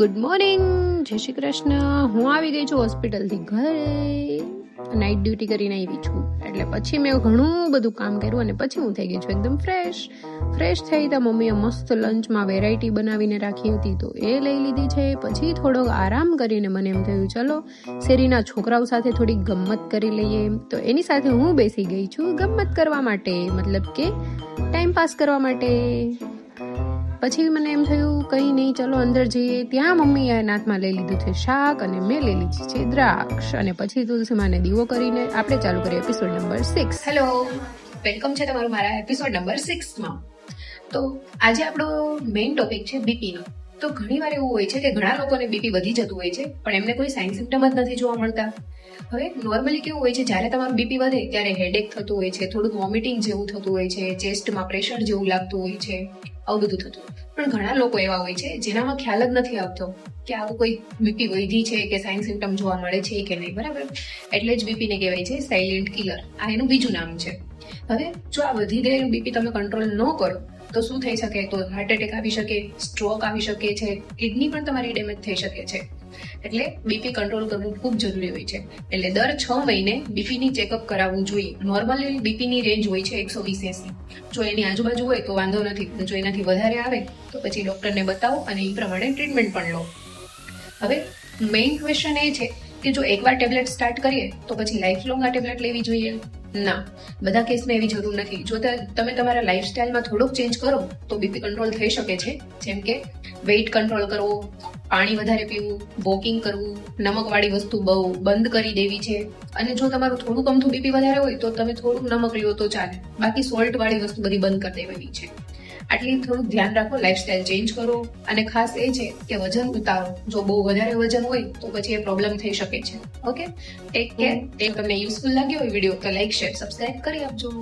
Good morning, જય શ્રી કૃષ્ણ. હું આવી ગઈ છું હોસ્પિટલથી ઘરે. નાઇટ ડ્યુટી કરીને આવી છું, એટલે પછી મેં ઘણું બધું કામ કર્યું અને પછી હું થઈ ગઈ છું એકદમ ફ્રેશ થઈ. તો મમ્મીએ મસ્ત લંચમાં વેરાયટી બનાવીને રાખી હતી, તો એ લઈ લીધી છે. પછી થોડોક આરામ કરીને મને એમ થયું ચલો શેરીના છોકરાઓ સાથે થોડી ગમ્મત કરી લઈએ. તો એની સાથે હું બેસી ગઈ છું ગમ્મત કરવા માટે, મતલબ કે ટાઈમ પાસ કરવા માટે. પછી મને એમ થયું કંઈ નહીં, ચલો અંદર જઈએ. ત્યાં મમ્મીએ નાથમાં લઈ લીધું છે શાક અને મેં લઈ લીધી છે દ્રાક્ષ. અને પછી તુલસીમાને દીવો કરીને આપણે ચાલુ કરીએ એપિસોડ નંબર 6. હેલો, વેલકમ છે તમારું મારા એપિસોડ નંબર 6માં. તો આજે આપણો મેઇન ટોપિક છે બીપીનો. તો ઘણી વાર એવું હોય છે કે ઘણા લોકોને બીપી વધી જતું હોય છે, પણ એમને કોઈ સાઇન સિમ્ટમ જ નથી જોવા મળતા. હવે નોર્મલી કેવું હોય છે, જ્યારે તમારું બીપી વધે ત્યારે હેડેક થતું હોય છે, થોડુંક વોમિટિંગ જેવું થતું હોય છે, ચેસ્ટમાં પ્રેશર જેવું લાગતું હોય છે, આવું બધું થતું. પણ ઘણા લોકો એવા હોય છે જેનામાં ખ્યાલ જ નથી આવતો કે આવું કોઈ બીપી વધી છે કે સાઇન સિમ્ટમ જોવા મળે છે કે નહીં, બરાબર? એટલે જ બીપીને કહેવાય છે સાયલેન્ટ કિલર. આ એનું બીજું નામ છે. હવે જો આ વધી ગયેલું બીપી તમે કંટ્રોલ ન કરો તો શું થઈ શકે? તો હાર્ટ એટેક આવી શકે, સ્ટ્રોક આવી શકે છે, કિડની પણ તમારી ડેમેજ થઈ શકે છે. એટલે બીપી કંટ્રોલ કરવું ખૂબ જરૂરી હોય છે. એટલે દર 6 મહિને બીપીની ચેકઅપ કરાવવું જોઈએ. નોર્મલી બીપીની રેન્જ હોય છે 120-80. જો એની આજુબાજુ હોય તો વાંધો નથી, જો એનાથી વધારે આવે તો પછી ડોક્ટરને બતાવો અને એ પ્રમાણે ટ્રીટમેન્ટ પણ લો. હવે મેઇન ક્વેશ્ચન એ છે કે જો એકવાર ટેબ્લેટ સ્ટાર્ટ કરીએ તો પછી લાઈફ લોંગ આ ટેબ્લેટ લેવી જોઈએ? ના, બધા કેસમાં એવી જરૂર નથી. જો તમે તમારા લાઈફસ્ટાઈલમાં થોડોક ચેન્જ કરો તો બીપી કંટ્રોલ થઈ શકે છે. જેમ કે વેઇટ કંટ્રોલ કરવો, પાણી વધારે પીવું, વોકિંગ કરવું, નમકવાળી વસ્તુ બહુ બંધ કરી દેવી છે. અને જો તમારું થોડુંક અમથું બીપી વધારે હોય તો તમે થોડુંક નમક લો તો ચાલે, બાકી સોલ્ટ વાળી વસ્તુ બધી બંધ કરી દેવાની છે. આટલી થોડુંક ધ્યાન રાખો, લાઈફસ્ટાઈલ ચેન્જ કરો. અને ખાસ એ છે કે વજન ઉતારો. જો બહુ વધારે વજન હોય તો પછી એ પ્રોબ્લેમ થઈ શકે છે. Okay, take care. તમને યુઝફુલ લાગ્યો હોય વિડીયો તો લાઈક, શેર, સબસ્ક્રાઇબ કરી આપજો.